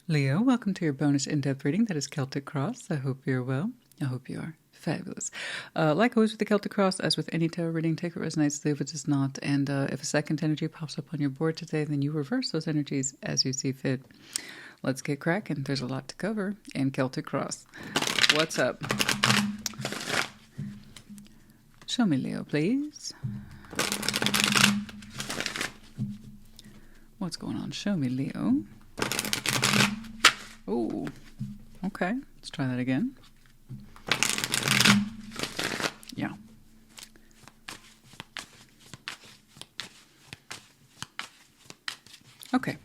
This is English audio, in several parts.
Leo, welcome to your bonus in-depth reading. That is Celtic Cross. I hope you're well. I hope you are. Fabulous. Like always with the Celtic Cross, as with any tarot reading, take what resonates, leave what does not. And if a second energy pops up on your board today, then you reverse those energies as you see fit. Let's get cracking. There's a lot to cover in Celtic Cross. What's up? Show me Leo, please. What's going on? Show me Leo. Oh, okay. Let's try that again. Yeah. Okay.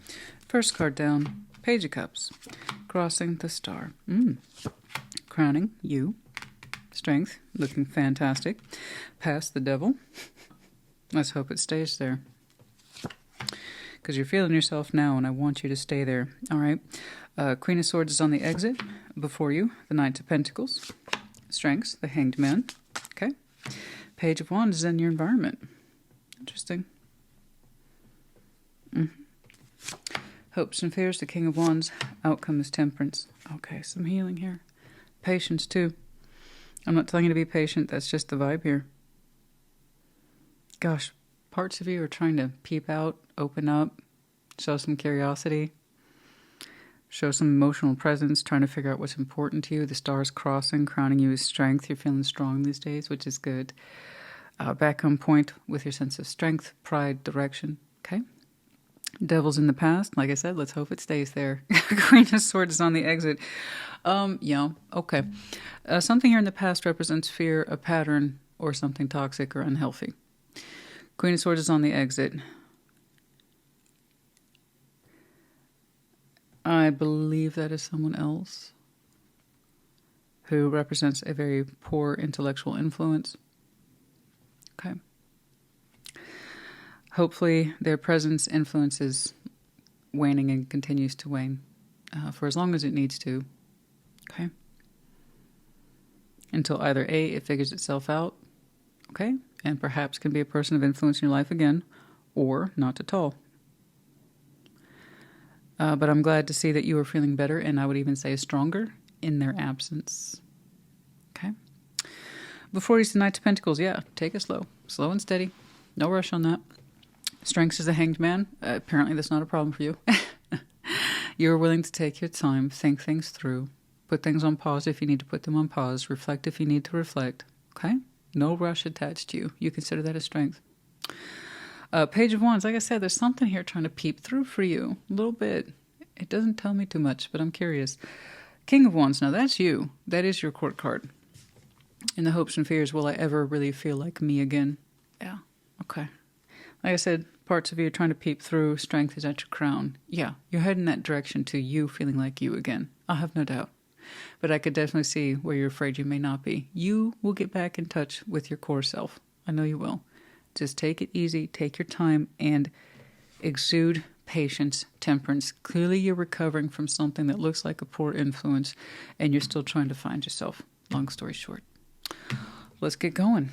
First card down. Page of Cups. Crossing the star. Crowning you. Strength. Looking fantastic. Past the devil. Let's hope it stays there. Because you're feeling yourself now, and I want you to stay there. All right. Queen of Swords is on the exit. Before you, the Knight of Pentacles. Strengths, the Hanged Man. Okay. Page of Wands is in your environment. Interesting. Hopes and fears, the King of Wands. Outcome is Temperance. Okay, some healing here. Patience, too. I'm not telling you to be patient. That's just the vibe here. Gosh, parts of you are trying to peep out, open up, show some curiosity, show some emotional presence, trying to figure out what's important to you. The stars crossing, crowning you with strength. You're feeling strong these days, which is good. Back on point with your sense of strength, pride, direction. Okay. Devil's in the past. Like I said, let's hope it stays there. Queen of Swords is on the exit. Yeah, okay. Something here in the past represents fear, a pattern, or something toxic or unhealthy. Queen of Swords is on the exit. I believe that is someone else who represents a very poor intellectual influence. Okay. Hopefully their presence influences waning and continues to wane for as long as it needs to. Okay. Until either A, it figures itself out, okay, and perhaps can be a person of influence in your life again, or not at all. But I'm glad to see that you are feeling better, and I would even say stronger in their absence. Okay. Before you see the Knight of Pentacles, yeah, take it slow. Slow and steady. No rush on that. Strengths as a Hanged Man. Apparently that's not a problem for you. You're willing to take your time, think things through, put things on pause if you need to put them on pause, reflect if you need to reflect. Okay? No rush attached to you. You consider that a strength. Page of Wands, like I said, there's something here trying to peep through for you. A little bit. It doesn't tell me too much, but I'm curious. King of Wands, now that's you. That is your court card. In the hopes and fears, will I ever really feel like me again? Yeah. Okay. Like I said, parts of you are trying to peep through. Strength is at your crown. Yeah, you're heading that direction to you feeling like you again. I have no doubt. But I could definitely see where you're afraid you may not be. You will get back in touch with your core self. I know you will. Just take it easy, take your time, and exude patience, temperance. Clearly you're recovering from something that looks like a poor influence, and you're still trying to find yourself. Long story short. Let's get going.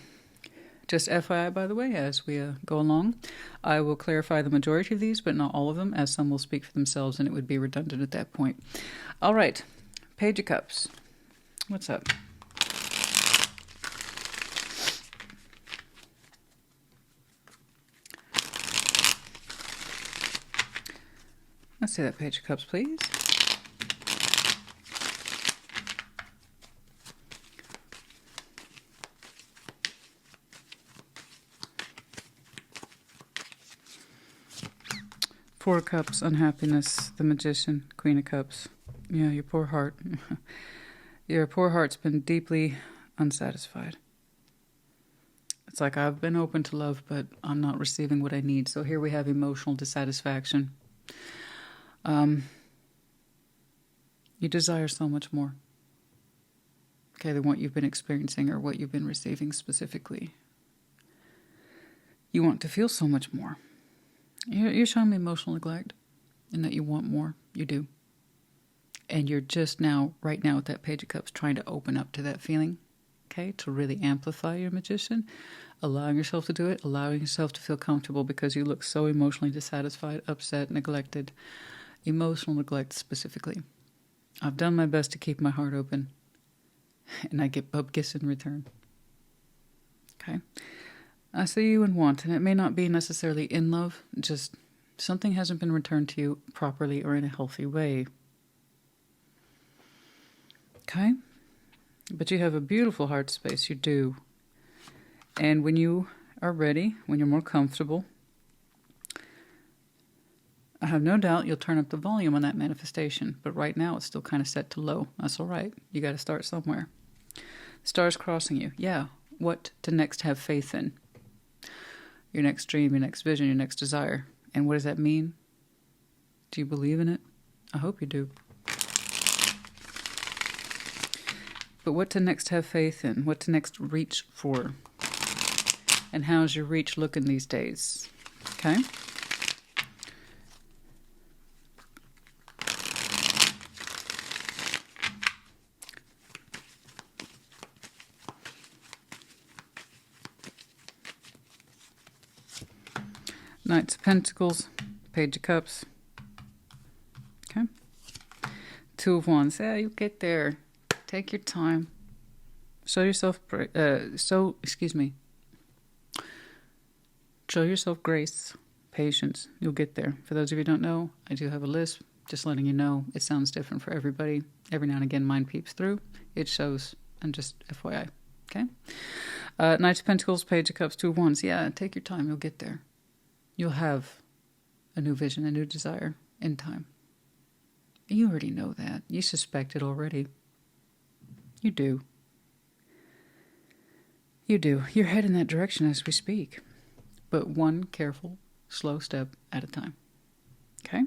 Just FYI, by the way, as we go along, I will clarify the majority of these, but not all of them, as some will speak for themselves, and it would be redundant at that point. All right. Page of Cups. What's up? Let's see that Page of Cups, please. Four of Cups, unhappiness, the Magician, Queen of Cups. Yeah, your poor heart. Your poor heart's been deeply unsatisfied. It's like I've been open to love, but I'm not receiving what I need. So here we have emotional dissatisfaction. You desire so much more, okay, than what you've been experiencing or what you've been receiving specifically. You want to feel so much more. You're showing me emotional neglect and that you want more. You do. And you're just now, right now with that Page of Cups, trying to open up to that feeling, okay, to really amplify your Magician, allowing yourself to do it, allowing yourself to feel comfortable because you look so emotionally dissatisfied, upset, neglected. Emotional neglect specifically. I've done my best to keep my heart open, and I get bub kiss in return. Okay? I see you and want, and it may not be necessarily in love, just something hasn't been returned to you properly or in a healthy way. Okay? But you have a beautiful heart space, you do. And when you are ready, when you're more comfortable, I have no doubt you'll turn up the volume on that manifestation. But right now it's still kind of set to low. That's all right. You got to start somewhere. The stars crossing you. Yeah. What to next have faith in? Your next dream, your next vision, your next desire. And what does that mean? Do you believe in it? I hope you do. But what to next have faith in? What to next reach for? And how's your reach looking these days? Okay? Knights of Pentacles, Page of Cups. Okay. Two of Wands. Yeah, you get there. Take your time. Show yourself Show yourself grace, patience. You'll get there. For those of you who don't know, I do have a list. Just letting you know, it sounds different for everybody. Every now and again, mine peeps through. It shows. And just FYI. Okay? Knights of Pentacles, Page of Cups, Two of Wands. Yeah, take your time. You'll get there. You'll have a new vision, a new desire in time. You already know that. You suspect it already. You do. You do. You're heading that direction as we speak. But one careful, slow step at a time. Okay?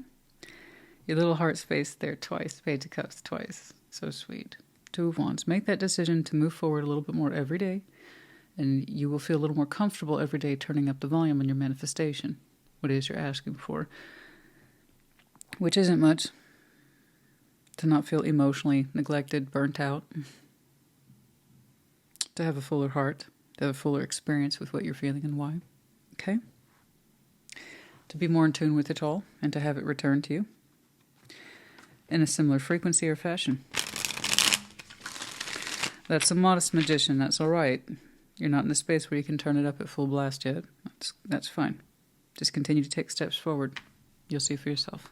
Your little heart space there twice. Page of Cups twice. So sweet. Two of Wands. Make that decision to move forward a little bit more every day. And you will feel a little more comfortable every day turning up the volume on your manifestation. What it is you're asking for. Which isn't much. To not feel emotionally neglected, burnt out. To have a fuller heart. To have a fuller experience with what you're feeling and why. Okay? To be more in tune with it all. And to have it return to you. In a similar frequency or fashion. That's a modest magician. That's all right. You're not in the space where you can turn it up at full blast yet. That's fine. Just continue to take steps forward. You'll see for yourself.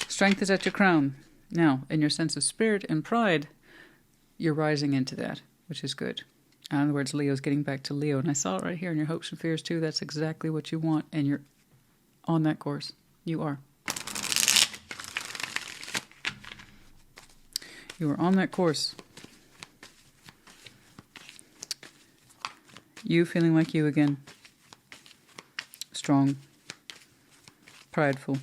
Strength is at your crown. Now, in your sense of spirit and pride, you're rising into that, which is good. In other words, Leo's getting back to Leo. And I saw it right here in your hopes and fears too. That's exactly what you want. And you're on that course. You are. You are on that course. You feeling like you again. Strong. Prideful.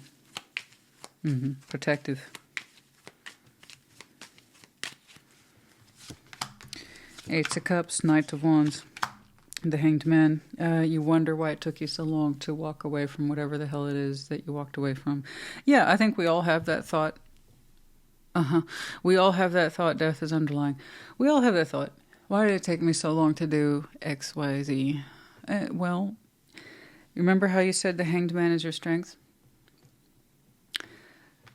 Protective. Eight of Cups, Knight of Wands, the Hanged Man. You wonder why it took you so long to walk away from whatever the hell it is that you walked away from. Yeah, I think we all have that thought. We all have that thought. Death is underlying. We all have that thought. Why did it take me so long to do X, Y, Z? Well, remember how you said the Hanged Man is your strength?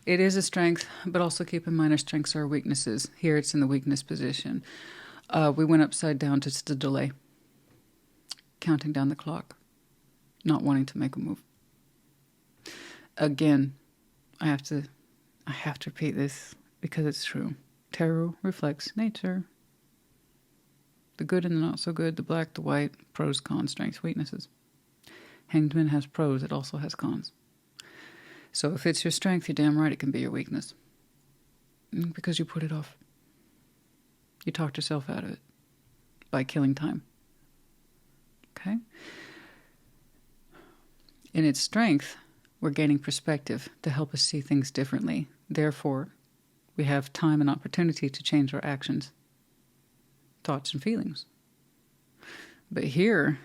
It is a strength, but also keep in mind our strengths are our weaknesses. Here it's in the weakness position. We went upside down to the delay. Counting down the clock. Not wanting to make a move. Again, I have to repeat this because it's true. Tarot reflects nature. The good and the not so good, the black, the white, pros, cons, strengths, weaknesses. Hanged Man has pros, it also has cons. So if it's your strength, you're damn right it can be your weakness. Because you put it off. You talked yourself out of it by killing time. Okay? In its strength, we're gaining perspective to help us see things differently. Therefore, we have time and opportunity to change our actions, thoughts, and feelings. But here,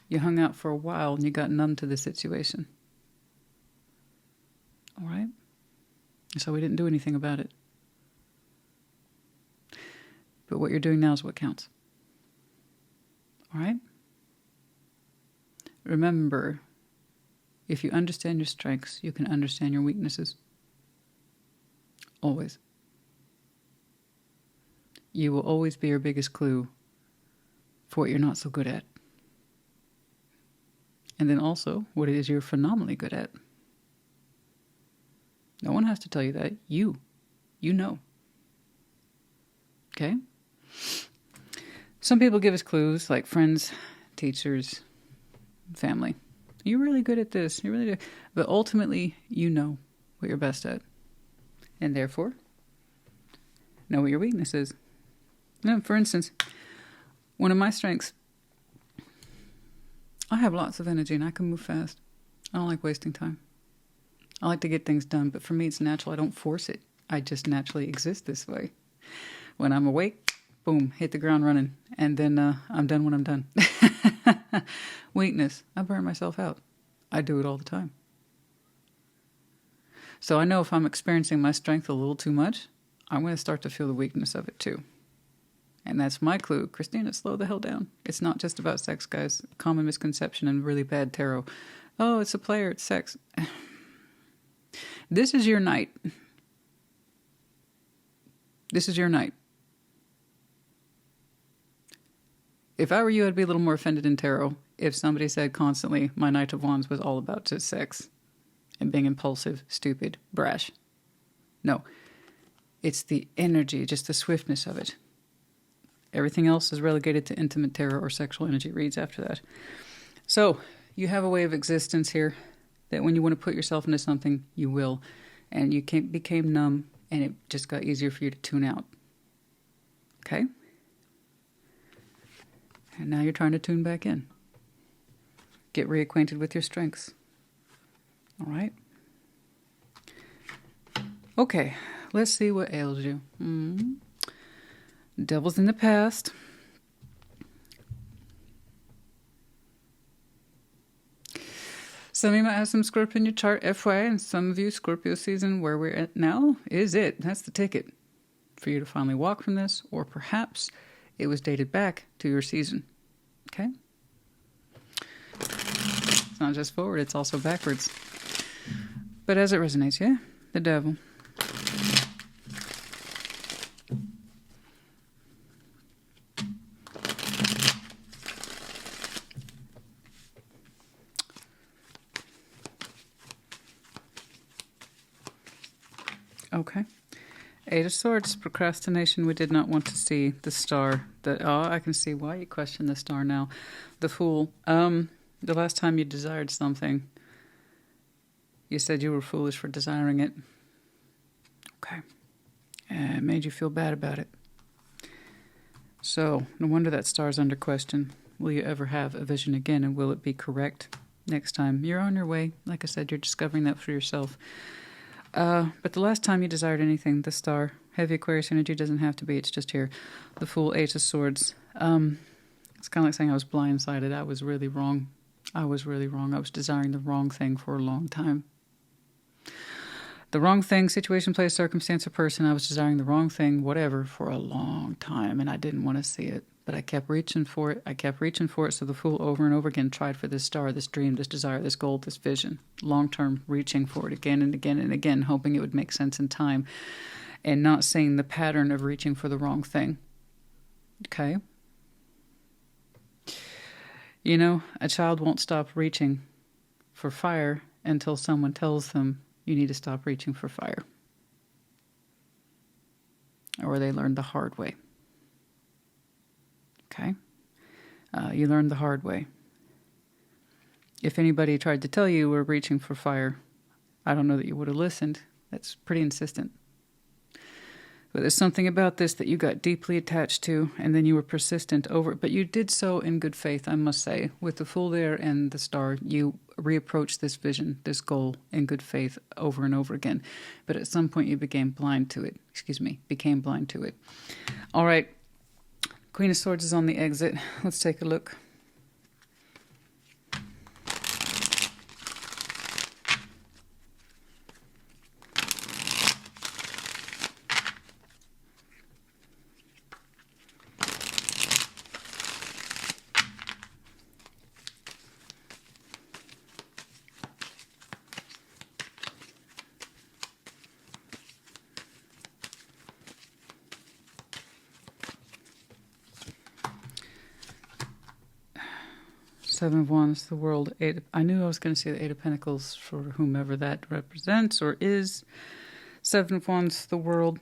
you hung out for a while and you got numb to the situation. All right? So we didn't do anything about it. But what you're doing now is what counts. All right? Remember, If you understand your strengths, you can understand your weaknesses. Always. You will always be your biggest clue for what you're not so good at. And then also what it is you're phenomenally good at. No one has to tell you that. You know. Okay? Some people give us clues, like friends, teachers, family. You're really good at this. You really do. But ultimately, you know what you're best at. And therefore, know what your weakness is. Now, for instance, one of my strengths, I have lots of energy and I can move fast. I don't like wasting time. I like to get things done, but for me it's natural. I don't force it. I just naturally exist this way. When I'm awake, boom, hit the ground running. And then I'm done when I'm done. Weakness, I burn myself out. I do it all the time. So I know if I'm experiencing my strength a little too much, I'm going to start to feel the weakness of it too. And that's my clue. Christina, slow the hell down. It's not just about sex, guys. Common misconception and really bad tarot. Oh, it's a player, it's sex. This is your night. This is your night. If I were you, I'd be a little more offended in tarot if somebody said constantly, my Knight of Wands was all about just sex and being impulsive, stupid, brash. No. It's the energy, just the swiftness of it. Everything else is relegated to intimate tarot or sexual energy reads after that. So, you have a way of existence here that when you want to put yourself into something, you will. And you became numb, and it just got easier for you to tune out. Okay? And now you're trying to tune back in. Get reacquainted with your strengths. All right? Okay, let's see what ails you. Devil's in the past. Some of you might have some Scorpio in your chart, FYI, and some of you, Scorpio season, where we're at now, is it. That's the ticket for you to finally walk from this, or perhaps it was dated back to your season. Okay? It's not just forward, it's also backwards. But as it resonates, yeah? The devil. Okay. Eight of Swords, procrastination. We did not want to see the star. I can see why you question the star now. The Fool. The last time you desired something, you said you were foolish for desiring it. Okay. It made you feel bad about it. So, no wonder that star's under question. Will you ever have a vision again, and will it be correct next time? You're on your way. Like I said, you're discovering that for yourself. But the last time you desired anything, the star, heavy Aquarius energy doesn't have to be, it's just here. The Fool, Ace of Swords. It's kind of like saying I was blindsided. I was really wrong. I was desiring the wrong thing for a long time. The wrong thing, situation, place, circumstance, or person. I was desiring the wrong thing, whatever, for a long time, and I didn't want to see it. But I kept reaching for it. So the Fool over and over again tried for this star, this dream, this desire, this goal, this vision. Long-term reaching for it again and again and again, hoping it would make sense in time. And not seeing the pattern of reaching for the wrong thing. Okay? You know, a child won't stop reaching for fire until someone tells them you need to stop reaching for fire. Or they learn the hard way. Okay? You learned the hard way. If anybody tried to tell you we're reaching for fire, I don't know that you would have listened. That's pretty insistent. But there's something about this that you got deeply attached to, and then you were persistent over it. But you did so in good faith, I must say. With the Fool there and the star, you reapproached this vision, this goal, in good faith over and over again. But at some point you became blind to it. All right. Queen of Swords is on the exit. Let's take a look. Seven of Wands, the World. I knew I was going to say the Eight of Pentacles for whomever that represents or is. Seven of Wands, the World.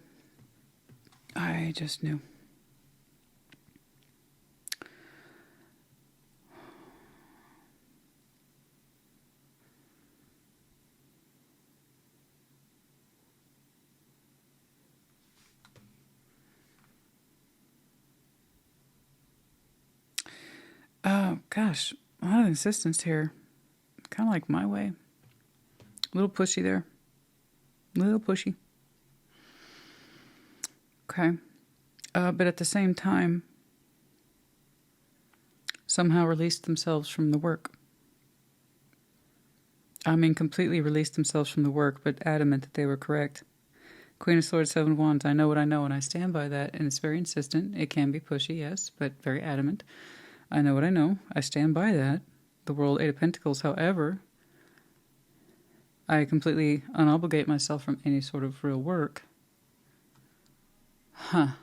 I just knew. Oh, gosh. A lot of insistence here. Kind of like my way. A little pushy there. A little pushy. Okay. But at the same time, somehow released themselves from the work. I mean, completely released themselves from the work, but adamant that they were correct. Queen of Swords, Seven of Wands. I know what I know, and I stand by that. And it's very insistent. It can be pushy, yes, but very adamant. I know what I know. I stand by that. The World, Eight of Pentacles. However, I completely unobligate myself from any sort of real work. I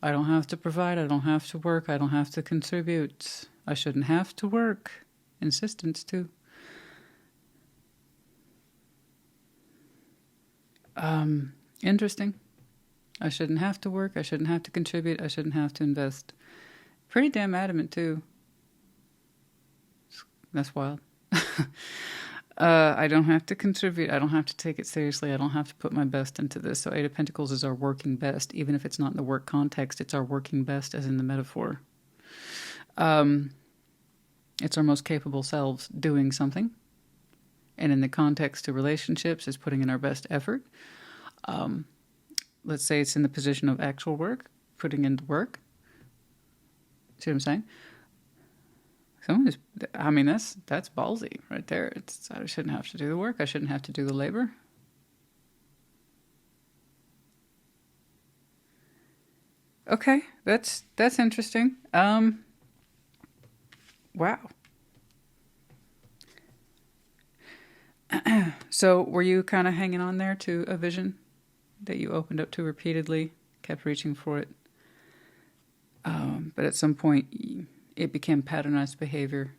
don't have to provide. I don't have to work. I don't have to contribute. I shouldn't have to work. Insistence, too. Interesting. I shouldn't have to work. I shouldn't have to contribute. I shouldn't have to invest. Pretty damn adamant, too. That's wild. I don't have to contribute. I don't have to take it seriously. I don't have to put my best into this. So Eight of Pentacles is our working best. Even if it's not in the work context, it's our working best as in the metaphor. It's our most capable selves doing something. And in the context of relationships, is putting in our best effort. Let's say it's in the position of actual work, putting in the work. See what I'm saying? That's ballsy right there. I shouldn't have to do the work. I shouldn't have to do the labor. Okay, that's interesting. Wow. So were you kind of hanging on there to a vision that you opened up to repeatedly, kept reaching for it? But at some point, it became patternized behavior,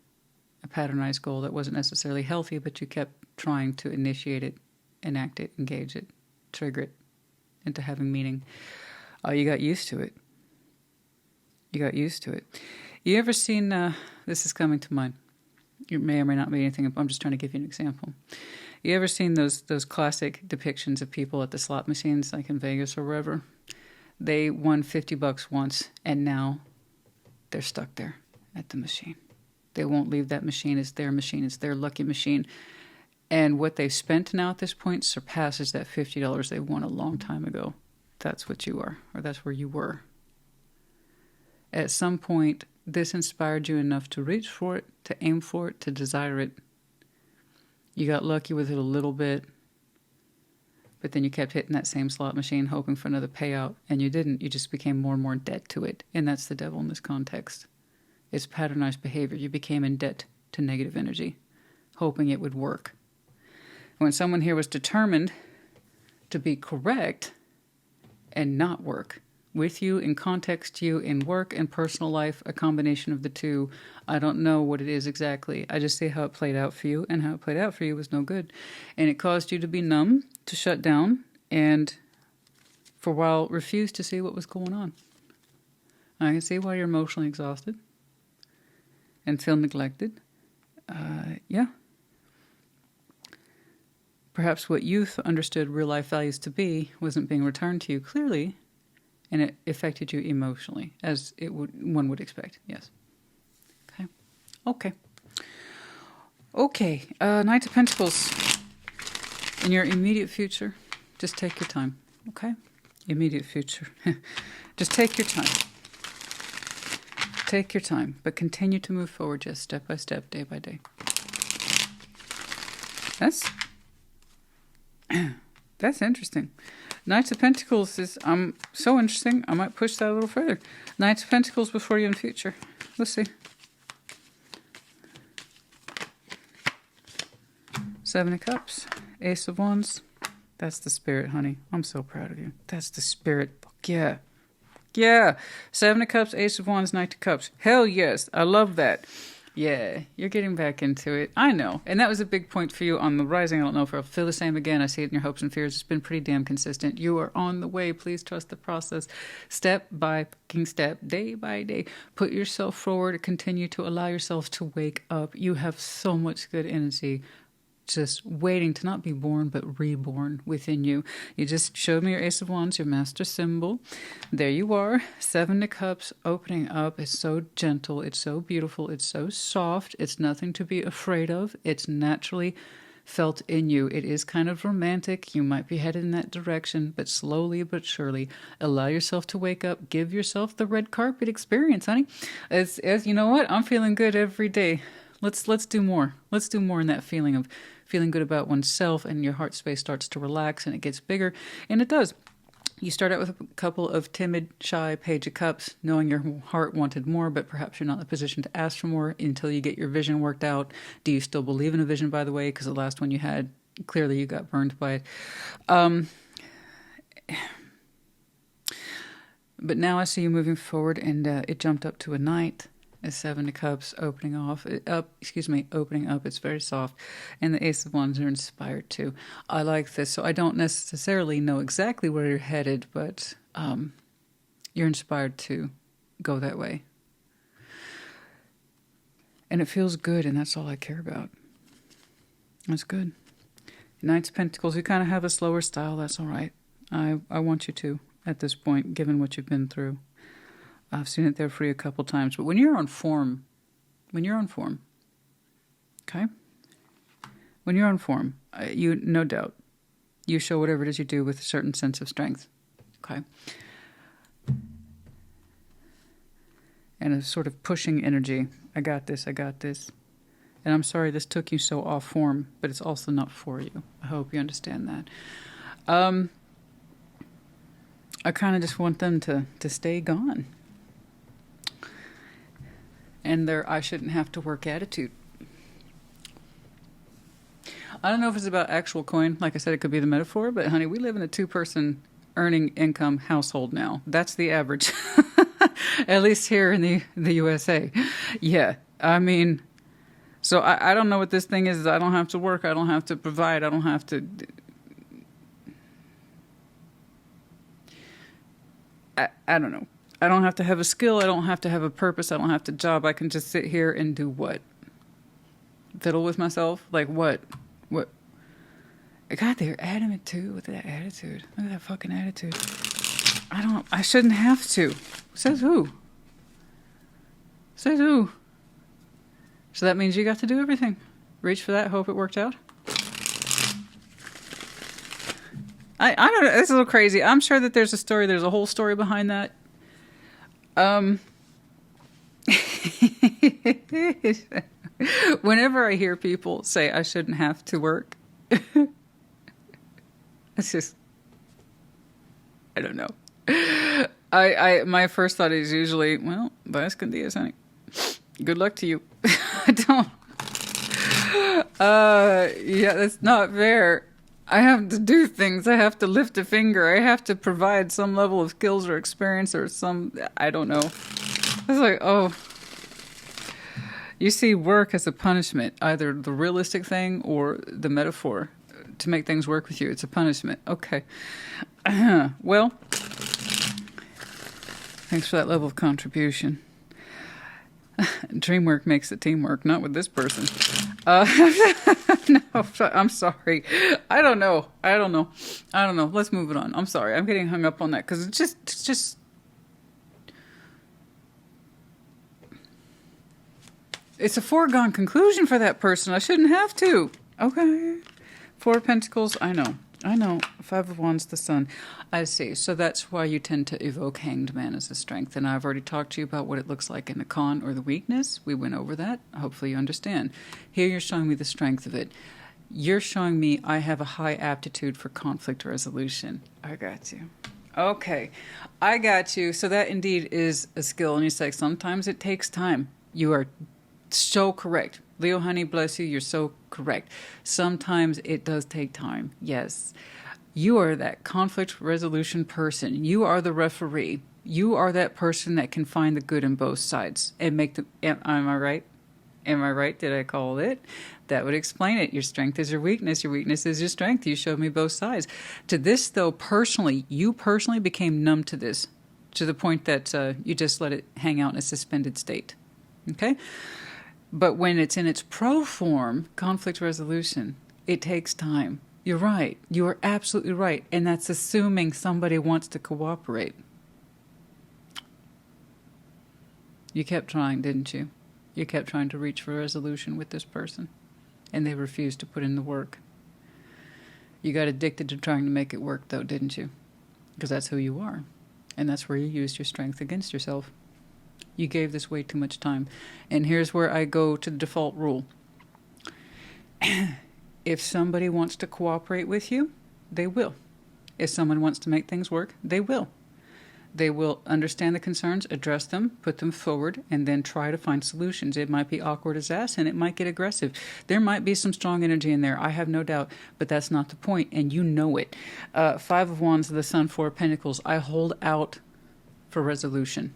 a patternized goal that wasn't necessarily healthy, but you kept trying to initiate it, enact it, engage it, trigger it into having meaning. You got used to it. You ever seen, this is coming to mind. It may or may not be anything. I'm just trying to give you an example. You ever seen those classic depictions of people at the slot machines, like in Vegas or wherever? They won $50 once, and now they're stuck there at the machine. They won't leave that machine. It's their machine. It's their lucky machine. And what they've spent now at this point surpasses that $50 they won a long time ago. That's what you are, or that's where you were. At some point, this inspired you enough to reach for it, to aim for it, to desire it. You got lucky with it a little bit, but then you kept hitting that same slot machine hoping for another payout, and you didn't. You just became more and more in debt to it, and that's the devil in this context. It's patternized behavior. You became in debt to negative energy, hoping it would work. When someone here was determined to be correct and not work, with you, in context to you, in work and personal life, a combination of the two. I don't know what it is exactly. I just say how it played out for you, and how it played out for you was no good. And it caused you to be numb, to shut down, and for a while refuse to see what was going on. I can see why you're emotionally exhausted and feel neglected. Yeah. Perhaps what youth understood real life values to be wasn't being returned to you clearly, and it affected you emotionally, as one would expect. Yes. Okay. Knight of Pentacles. In your immediate future, just take your time. Okay? Immediate future. Just take your time. Take your time, but continue to move forward just step by step, day by day. That's interesting. Knights of Pentacles is so interesting. I might push that a little further. Knights of Pentacles before you in future. Let's see. Seven of Cups. Ace of Wands. That's the spirit, honey. I'm so proud of you. That's the spirit. Fuck yeah. Yeah. Seven of Cups, Ace of Wands, Knight of Cups. Hell yes. I love that. Yeah, you're getting back into it. I know. And that was a big point for you on the rising. I don't know if I'll feel the same again. I see it in your hopes and fears. It's been pretty damn consistent. You are on the way. Please trust the process. Step by fucking step, day by day. Put yourself forward. Continue to allow yourself to wake up. You have so much good energy just waiting to not be born but reborn within you. You just showed me your Ace of Wands, your master symbol. There you are. Seven of Cups opening up. It's so gentle. It's so beautiful. It's so soft. It's nothing to be afraid of. It's naturally felt in you. It is kind of romantic. You might be headed in that direction, but slowly but surely allow yourself to wake up. Give yourself the red carpet experience, honey. As you know what? I'm feeling good every day. Let's do more. Let's do more in that feeling of feeling good about oneself, and your heart space starts to relax and it gets bigger. And it does. You start out with a couple of timid, shy Page of Cups, knowing your heart wanted more, but perhaps you're not in the position to ask for more until you get your vision worked out. Do you still believe in a vision, by the way? Because the last one you had, clearly you got burned by it. But now I see you moving forward, and it jumped up to a Knight. A Seven of Cups opening up. It's very soft. And the Ace of Wands are inspired too. I like this. So I don't necessarily know exactly where you're headed, but you're inspired to go that way. And it feels good, and that's all I care about. That's good. Knights of Pentacles, you kind of have a slower style. That's all right. I want you to at this point, given what you've been through. I've seen it there for you a couple times. But when you're on form, okay? When you're on form, you, no doubt, you show whatever it is you do with a certain sense of strength, okay? And a sort of pushing energy. I got this. And I'm sorry this took you so off form, but it's also not for you. I hope you understand that. I kind of just want them to stay gone. And their I shouldn't have to work attitude. I don't know if it's about actual coin. Like I said, it could be the metaphor, but honey, we live in a two-person earning income household now. That's the average. At least here in the USA. Yeah, I mean, so I don't know what this thing is. I don't have to work. I don't have to provide. I don't have to... I don't know. I don't have to have a skill. I don't have to have a purpose. I don't have to job. I can just sit here and do what? Fiddle with myself? Like what? What? God, they're adamant too with that attitude. Look at that fucking attitude. I shouldn't have to. Says who? Says who? So that means you got to do everything. Reach for that. Hope it worked out. I don't know. It's a little crazy. I'm sure that there's a story. There's a whole story behind that. Whenever I hear people say I shouldn't have to work, it's just, I don't know. My first thought is usually, well, buenas con dias, honey. Good luck to you. I don't. Yeah, that's not fair. I have to do things. I have to lift a finger. I have to provide some level of skills or experience or some, I don't know. It's like, oh. You see work as a punishment, either the realistic thing or the metaphor to make things work with you. It's a punishment. Okay. Well, thanks for that level of contribution. Dreamwork makes it teamwork, not with this person. No, I'm sorry. I don't know. Let's move it on. I'm sorry. I'm getting hung up on that because it's just. It's a foregone conclusion for that person. I shouldn't have to. Okay. Four of Pentacles. I know. Five of Wands, the Sun. I see. So that's why you tend to evoke Hanged Man as a strength. And I've already talked to you about what it looks like in the con or the weakness. We went over that. Hopefully you understand. Here you're showing me the strength of it. You're showing me I have a high aptitude for conflict resolution. I got you. Okay. I got you. So that indeed is a skill. And you say sometimes it takes time. You are so correct. Leo, honey, bless you. You're so correct. Sometimes it does take time. Yes. You are that conflict resolution person. You are the referee. You are that person that can find the good in both sides and make the... Am I right? Am I right? Did I call it? That would explain it. Your strength is your weakness. Your weakness is your strength. You showed me both sides. To this, though, personally, you personally became numb to this, to the point that you just let it hang out in a suspended state. Okay? But when it's in its pro form, conflict resolution, it takes time. You're right. You are absolutely right. And that's assuming somebody wants to cooperate. You kept trying, didn't you? You kept trying to reach for a resolution with this person, and they refused to put in the work. You got addicted to trying to make it work, though, didn't you? Because that's who you are, and that's where you used your strength against yourself. You gave this way too much time. And here's where I go to the default rule. If somebody wants to cooperate with you, they will. If someone wants to make things work, they will. They will understand the concerns, address them, put them forward, and then try to find solutions. It might be awkward as ass, and it might get aggressive. There might be some strong energy in there, I have no doubt, but that's not the point, and you know it. 5 of Wands, the Sun, 4 of Pentacles. I hold out for resolution.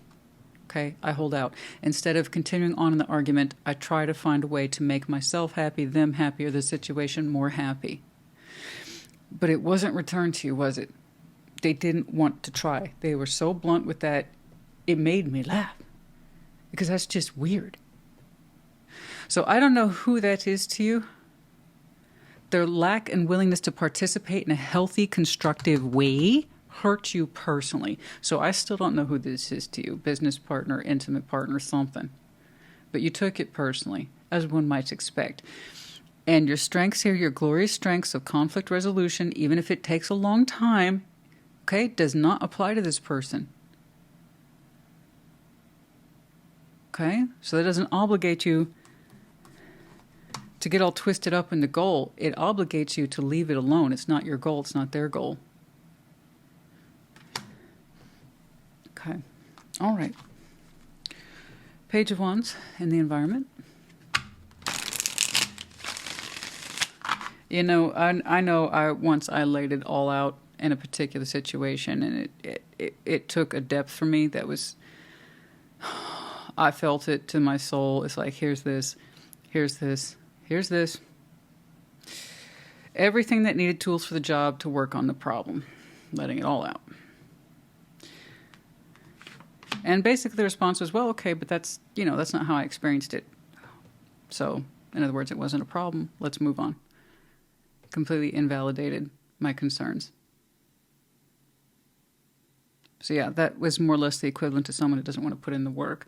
Okay, I hold out. Instead of continuing on in the argument, I try to find a way to make myself happy, them happy, or the situation more happy. But it wasn't returned to you, was it? They didn't want to try. They were so blunt with that, it made me laugh. Because that's just weird. So I don't know who that is to you. Their lack and willingness to participate in a healthy, constructive way hurt you personally. So I still don't know who this is to you. Business partner, intimate partner, something. But you took it personally, as one might expect. And your strengths here, your glorious strengths of conflict resolution, even if it takes a long time, okay, does not apply to this person. Okay? So that doesn't obligate you to get all twisted up in the goal. It obligates you to leave it alone. It's not your goal. It's not their goal. Okay. All right. Page of Wands in the environment. You know, I know once I laid it all out in a particular situation, and it took a depth for me that was, I felt it to my soul. It's like, here's this, here's this, here's this. Everything that needed tools for the job to work on the problem. Letting it all out. And basically the response was, well, okay, but that's not how I experienced it. So, in other words, it wasn't a problem. Let's move on. Completely invalidated my concerns. So yeah, that was more or less the equivalent to someone who doesn't want to put in the work.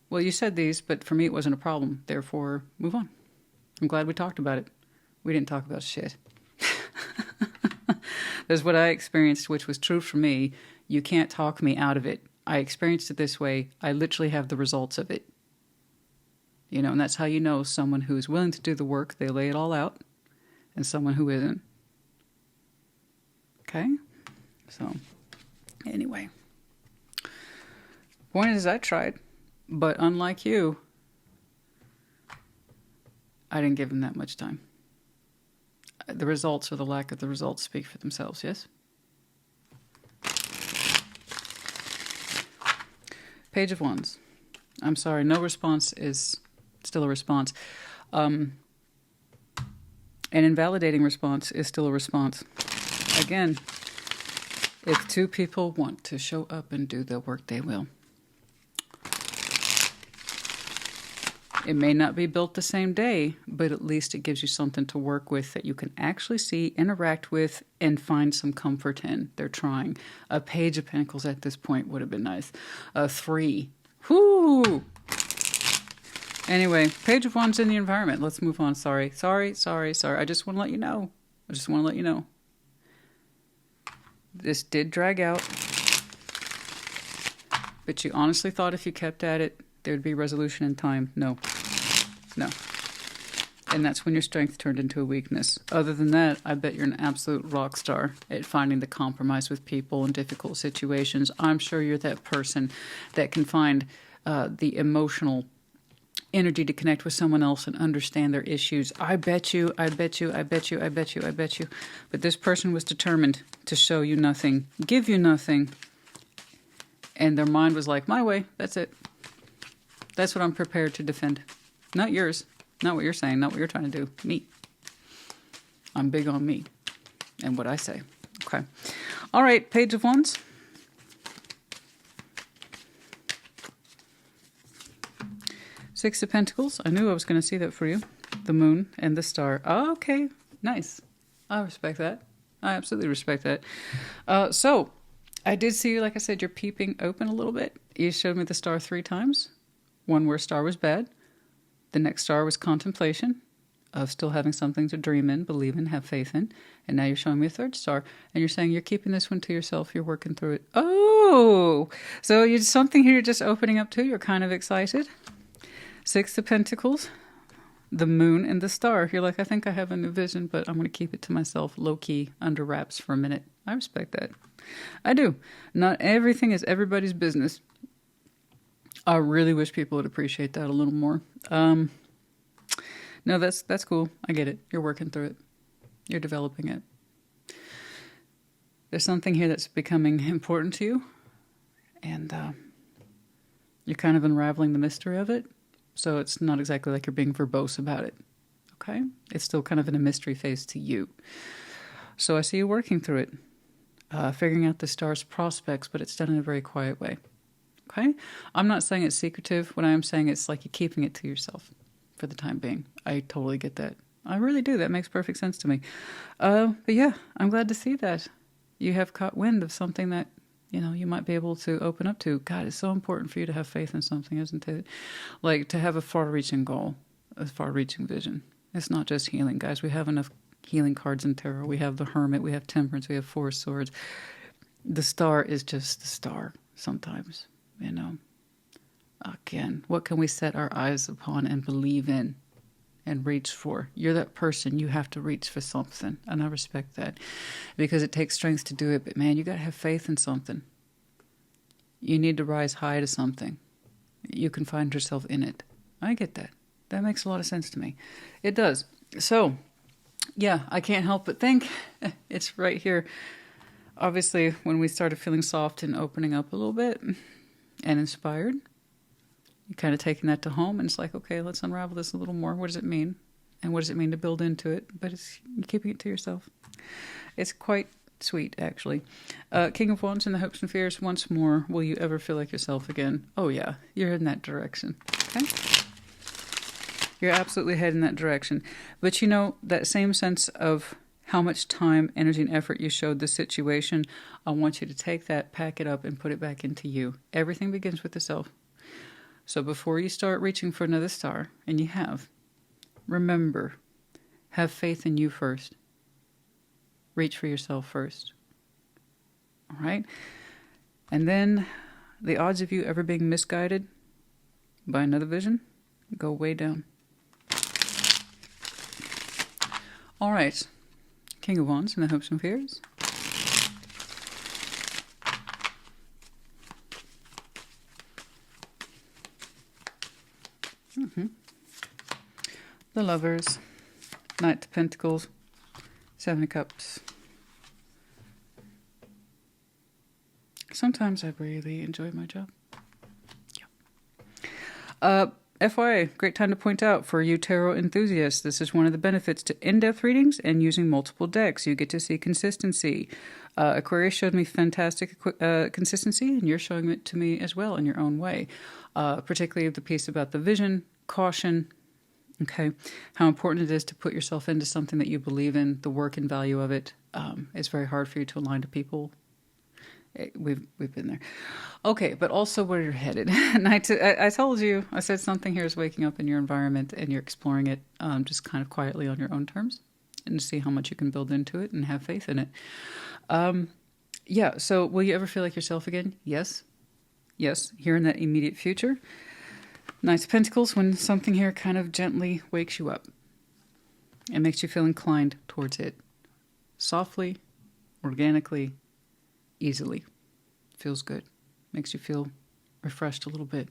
Well, you said these, but for me it wasn't a problem. Therefore, move on. I'm glad we talked about it. We didn't talk about shit. That's what I experienced, which was true for me. You can't talk me out of it. I experienced it this way. I literally have the results of it. And that's how you know someone who's willing to do the work, they lay it all out, and someone who isn't. Okay? So, anyway. Point is, I tried, but unlike you, I didn't give them that much time. The results or the lack of the results speak for themselves, yes? Page of Wands. I'm sorry, no response is still a response. An invalidating response is still a response. Again, if 2 people want to show up and do the work, they will. It may not be built the same day, but at least it gives you something to work with that you can actually see, interact with, and find some comfort in. They're trying. A Page of Pentacles at this point would have been nice. A 3. Whoo! Anyway, Page of Wands in the environment. Let's move on. Sorry. I just want to let you know. This did drag out. But you honestly thought if you kept at it, there'd be resolution in time. No. And that's when your strength turned into a weakness. Other than that, I bet you're an absolute rock star at finding the compromise with people in difficult situations. I'm sure you're that person that can find the emotional energy to connect with someone else and understand their issues. I bet you. But this person was determined to show you nothing, give you nothing, And their mind was like, my way, that's it. That's what I'm prepared to defend. Not yours. Not what you're saying. Not what you're trying to do. Me. I'm big on me and what I say. Okay. All right. Page of Wands. Six of Pentacles. I knew I was going to see that for you. The Moon and the Star. Oh, okay. Nice. I respect that. I absolutely respect that. So, I did see you, like I said, you're peeping open a little bit. You showed me the star 3 times. One where star was bad. The next star was contemplation of still having something to dream in, believe in, have faith in. And now you're showing me a 3rd star. And you're saying you're keeping this one to yourself. You're working through it. Oh! So you something here you're just opening up to. You're kind of excited. 6 of Pentacles. The Moon and the Star. You're like, I think I have a new vision, but I'm going to keep it to myself, low-key, under wraps for a minute. I respect that. I do. Not everything is everybody's business. I really wish people would appreciate that a little more. No, that's cool. I get it. You're working through it. You're developing it. There's something here that's becoming important to you, and you're kind of unraveling the mystery of it. So it's not exactly like you're being verbose about it. Okay? It's still kind of in a mystery phase to you. So I see you working through it. Figuring out the star's prospects, but it's done in a very quiet way. Okay? I'm not saying it's secretive. What I am saying it's like you're keeping it to yourself for the time being. I totally get that. I really do. That makes perfect sense to me. But yeah, I'm glad to see that. You have caught wind of something that, you might be able to open up to. God, it's so important for you to have faith in something, isn't it? Like to have a far-reaching goal, a far-reaching vision. It's not just healing, guys. We have enough healing cards in tarot. We have the Hermit, we have Temperance, we have 4 Swords. The star is just the star sometimes, Again, what can we set our eyes upon and believe in and reach for? You're that person. You have to reach for something. And I respect that because it takes strength to do it. But man, you got to have faith in something. You need to rise high to something. You can find yourself in it. I get that. That makes a lot of sense to me. It does. So, yeah, I can't help but think it's right here. Obviously, when we started feeling soft and opening up a little bit and inspired, you're kind of taking that to home, and it's like, okay, let's unravel this a little more. What does it mean? And what does it mean to build into it? But you're keeping it to yourself. It's quite sweet, actually. King of Wands and the hopes and fears once more. Will you ever feel like yourself again? Oh, yeah. You're in that direction. Okay? You're absolutely heading that direction. But that same sense of how much time, energy, and effort you showed the situation, I want you to take that, pack it up, and put it back into you. Everything begins with the self. So before you start reaching for another star, and you have, remember, have faith in you first. Reach for yourself first. All right? And then the odds of you ever being misguided by another vision go way down. All right. King of Wands and the hopes and fears. The Lovers, Knight of Pentacles, 7 of Cups. Sometimes I really enjoy my job. Yeah. FYI, great time to point out for you tarot enthusiasts, this is one of the benefits to in-depth readings and using multiple decks. You get to see consistency. Aquarius showed me fantastic consistency, and you're showing it to me as well in your own way. Particularly the piece about the vision, caution, okay, how important it is to put yourself into something that you believe in, the work and value of it. It's very hard for you to align to people. We've been there. Okay, but also where you're headed. I told you, I said something here is waking up in your environment and you're exploring it just kind of quietly on your own terms and see how much you can build into it and have faith in it. Yeah, so will you ever feel like yourself again? Yes. Yes, here in that immediate future. Knight of Pentacles, when something here kind of gently wakes you up and makes you feel inclined towards it. Softly, organically, easily. Feels good. Makes you feel refreshed a little bit.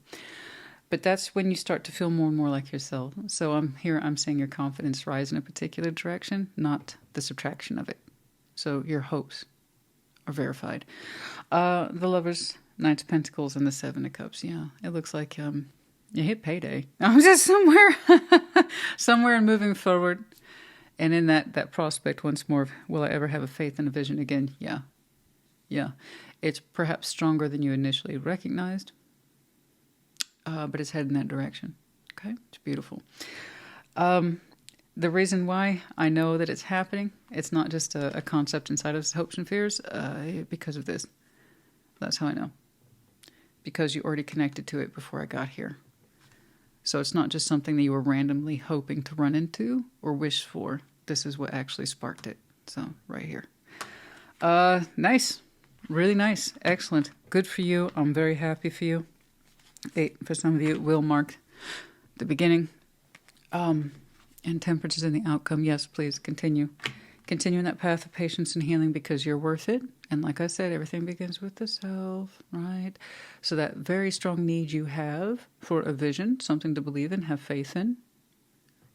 But that's when you start to feel more and more like yourself. So I'm saying your confidence rise in a particular direction, not the subtraction of it. So your hopes are verified. The Lovers Knight of Pentacles and the Seven of Cups. Yeah, it looks like you hit payday. I'm just somewhere and moving forward. And in that prospect once more, will I ever have a faith and a vision again? Yeah. Yeah. It's perhaps stronger than you initially recognized, but it's heading in that direction. Okay? It's beautiful. The reason why I know that it's happening, it's not just a concept inside of hopes and fears, because of this. That's how I know. Because you already connected to it before I got here. So it's not just something that you were randomly hoping to run into or wish for. This is what actually sparked it. So, right here. Nice. Really nice. Excellent. Good for you. I'm very happy for you. 8, for some of you, it will mark the beginning. And Temperance is in the outcome. Yes, please continue. Continue in that path of patience and healing because you're worth it. And like I said, everything begins with the self, right? So that very strong need you have for a vision, something to believe in, have faith in,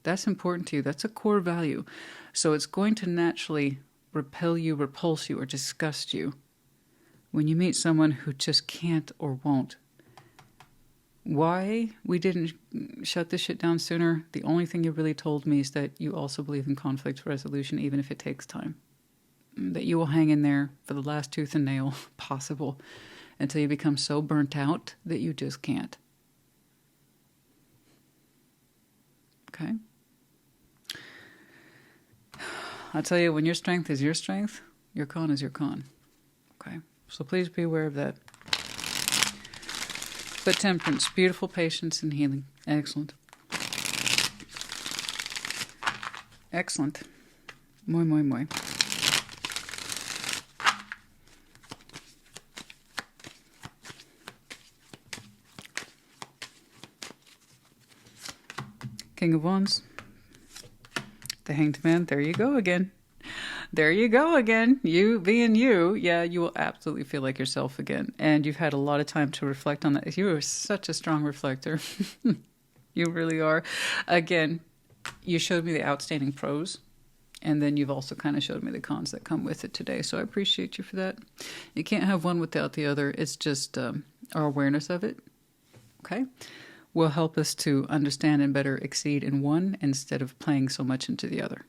that's important to you. That's a core value. So it's going to naturally repel you, repulse you, or disgust you when you meet someone who just can't or won't. Why we didn't shut this shit down sooner, the only thing you really told me is that you also believe in conflict resolution, even if it takes time. That you will hang in there for the last tooth and nail possible until you become so burnt out that you just can't. Okay? I'll tell you, when your strength is your strength, your con is your con. Okay? So please be aware of that. But Temperance, beautiful patience and healing. Excellent. Excellent. Muy, muy, muy. King of Wands. The Hanged Man. There you go again. There you go again. You being you. Yeah, you will absolutely feel like yourself again. And you've had a lot of time to reflect on that. You are such a strong reflector. You really are. Again, you showed me the outstanding pros. And then you've also kind of showed me the cons that come with it today. So I appreciate you for that. You can't have one without the other. It's just our awareness of it. Okay? Will help us to understand and better exceed in one instead of playing so much into the other.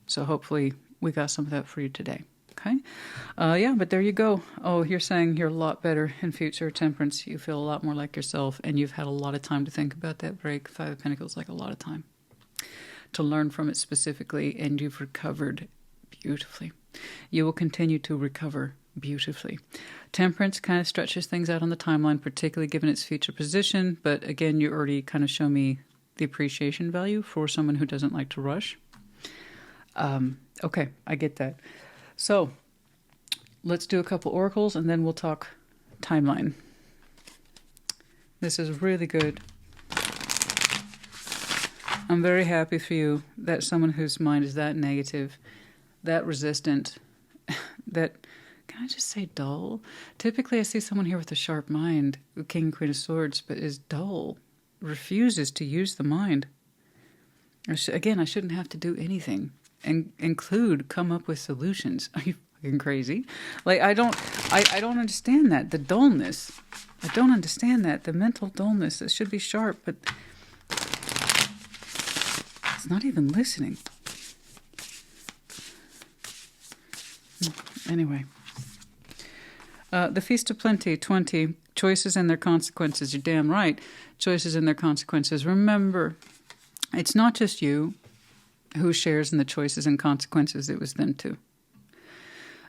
So hopefully we got some of that for you today. Okay? Yeah, but there you go. Oh, you're saying you're a lot better in future, Temperance. You feel a lot more like yourself, and you've had a lot of time to think about that break. 5 of Pentacles, like a lot of time to learn from it specifically, and you've recovered beautifully. You will continue to recover beautifully. Temperance kind of stretches things out on the timeline, particularly given its future position, but again, you already kind of show me the appreciation value for someone who doesn't like to rush. Okay, I get that. So, let's do a couple oracles and then we'll talk timeline. This is really good. I'm very happy for you that someone whose mind is that negative, that resistant, that, can I just say dull? Typically I see someone here with a sharp mind, King and Queen of Swords, but is dull, refuses to use the mind. Again, I shouldn't have to do anything. And come up with solutions. Are you fucking crazy? Like, I don't understand that. The dullness. I don't understand that. The mental dullness. It should be sharp, but it's not even listening. Anyway. The Feast of Plenty, 20. Choices and their consequences. You're damn right. Choices and their consequences. Remember, it's not just you who shares in the choices and consequences. It was them too.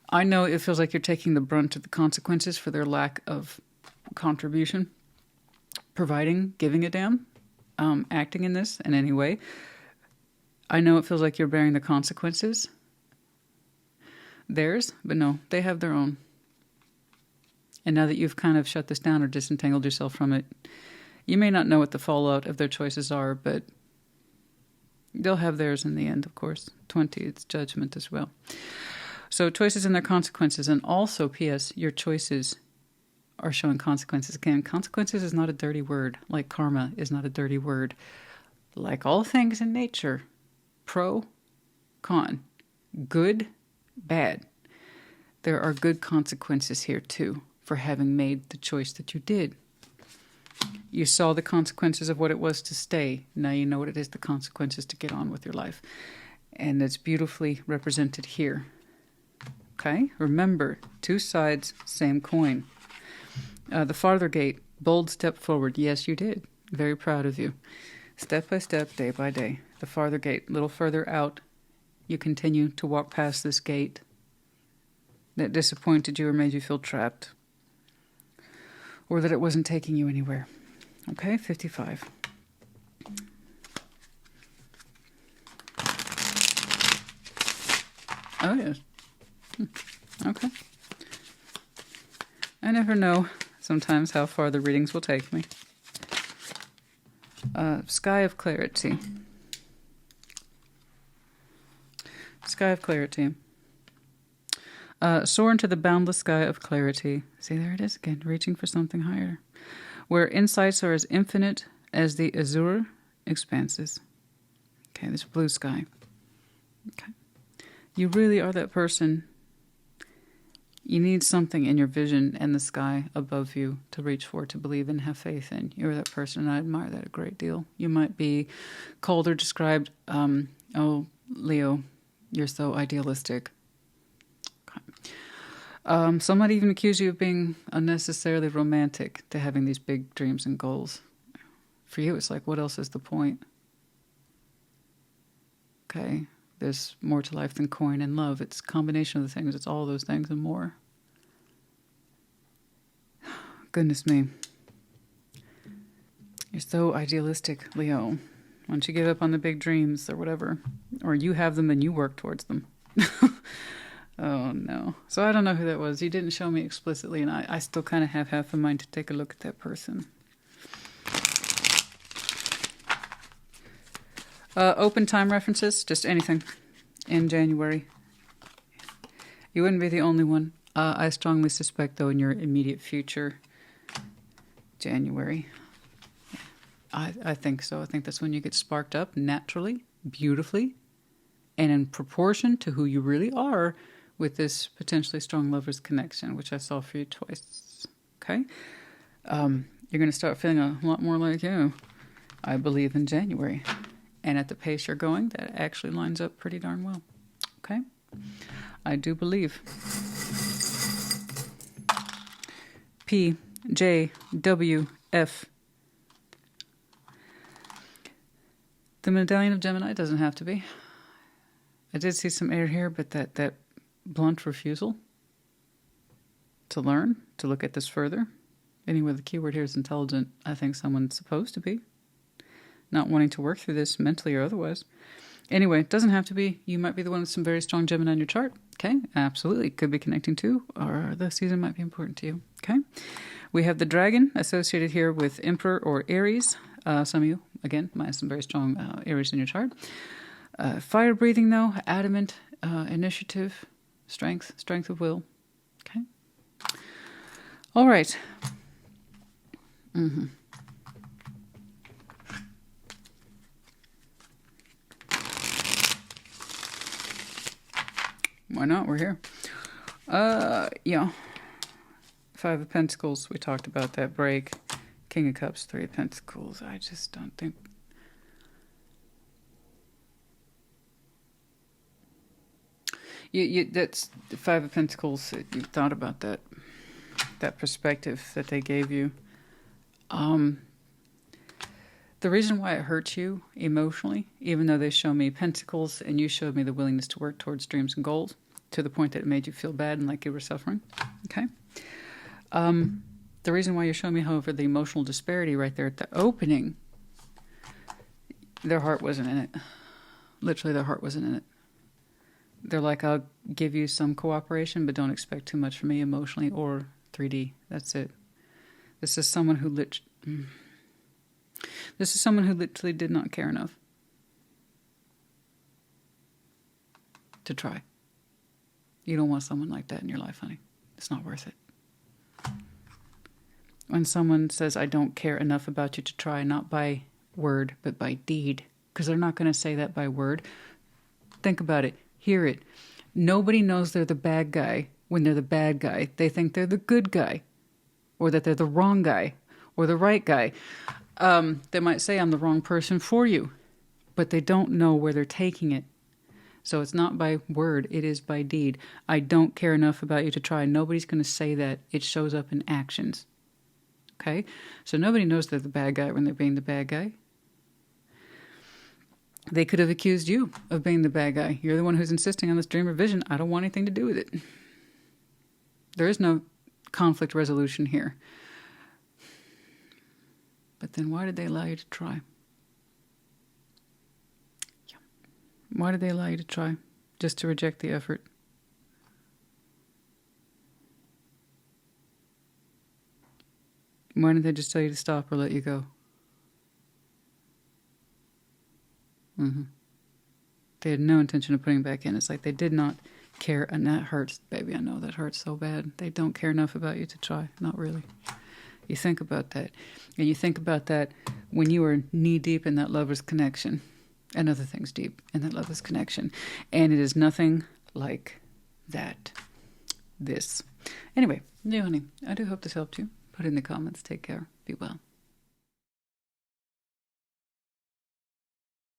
I know it feels like you're taking the brunt of the consequences for their lack of contribution, providing, giving a damn, acting in this in any way. I know it feels like you're bearing the consequences. Theirs, but no, they have their own. And now that you've kind of shut this down or disentangled yourself from it, you may not know what the fallout of their choices are, but they'll have theirs in the end, of course. 20, it's judgment as well. So choices and their consequences. And also, P.S., your choices are showing consequences. Again, consequences is not a dirty word. Like karma is not a dirty word. Like all things in nature, pro, con, good, bad. There are good consequences here too. for having made the choice that you did. You saw the consequences of what it was to stay. Now you know what it is, the consequences to get on with your life. And it's beautifully represented here. Okay? Remember, two sides, same coin. The farther gate, bold step forward. Yes, you did. Very proud of you. Step by step, day by day. The farther gate, a little further out, you continue to walk past this gate that disappointed you or made you feel trapped, or that it wasn't taking you anywhere. Okay, 55. Oh, yes. Okay. I never know sometimes how far the readings will take me. Sky of clarity. Sky of clarity. Soar into the boundless sky of clarity. See, there it is again, reaching for something higher. Where insights are as infinite as the azure expanses. Okay, this blue sky. Okay. You really are that person. You need something in your vision and the sky above you to reach for, to believe in, have faith in. You're that person, and I admire that a great deal. You might be called or described, oh, Leo, you're so idealistic. Okay. Some might even accuse you of being unnecessarily romantic to having these big dreams and goals. For you, it's like, what else is the point? Okay. There's more to life than coin and love. It's a combination of the things. It's all those things and more. Goodness me. You're so idealistic, Leo. Why don't you give up on the big dreams or whatever? Or you have them and you work towards them. Oh, no. So I don't know who that was. You didn't show me explicitly, and I still kind of have half a mind to take a look at that person. Open time references, just anything in January. You wouldn't be the only one. I strongly suspect, though, in your immediate future, January. I think so. I think that's when you get sparked up naturally, beautifully, and in proportion to who you really are with this potentially strong lover's connection, which I saw for you twice. Okay? You're going to start feeling a lot more like you. I believe in January. And at the pace you're going, that actually lines up pretty darn well. Okay? I do believe. P, J, W, F. The medallion of Gemini doesn't have to be. I did see some air here, but that blunt refusal to learn, to look at this further. Anyway, the keyword here is intelligent. I think someone's supposed to be. Not wanting to work through this mentally or otherwise. Anyway, it doesn't have to be. You might be the one with some very strong Gemini in your chart. Okay, absolutely. Could be connecting to, or the season might be important to you. Okay, we have the dragon associated here with Emperor or Aries. Some of you, again, might have some very strong Aries in your chart. Fire breathing, though, adamant, initiative, strength of will. Okay. All right. Mm-hmm. Why not? We're here. Yeah. Five of Pentacles. We talked about that break. King of Cups, Three of Pentacles. I just don't think... That's the Five of Pentacles. You thought about that perspective that they gave you. The reason why it hurts you emotionally, even though they show me Pentacles and you showed me the willingness to work towards dreams and goals, to the point that it made you feel bad and like you were suffering. Okay. The reason why you're showing me, however, the emotional disparity right there at the opening, their heart wasn't in it. Literally, their heart wasn't in it. They're like, I'll give you some cooperation, but don't expect too much from me emotionally or 3D. That's it. This is someone who literally did not care enough to try. You don't want someone like that in your life, honey. It's not worth it. When someone says, I don't care enough about you to try, not by word, but by deed, because they're not going to say that by word. Think about it. Hear it. Nobody knows they're the bad guy when they're the bad guy. They think they're the good guy. or that they're the wrong guy or the right guy. They might say, I'm the wrong person for you, but they don't know where they're taking it. So it's not by word, it is by deed. I don't care enough about you to try. Nobody's going to say that. It shows up in actions. Okay? So nobody knows they're the bad guy when they're being the bad guy. They could have accused you of being the bad guy. You're the one who's insisting on this dream or vision. I don't want anything to do with it. There is no conflict resolution here. But then why did they allow you to try? Yeah. Why did they allow you to try? Just to reject the effort? Why didn't they just tell you to stop or let you go? They had no intention of putting back in. It's like they did not care, and that hurts, baby. I know that hurts so bad. They don't care enough about you to try. Not really. You think about that. And you think about that when you are knee-deep in that lover's connection, and other things deep in that lover's connection. And it is nothing like that. This. Anyway, honey, I do hope this helped you. Put it in the comments. Take care. Be well.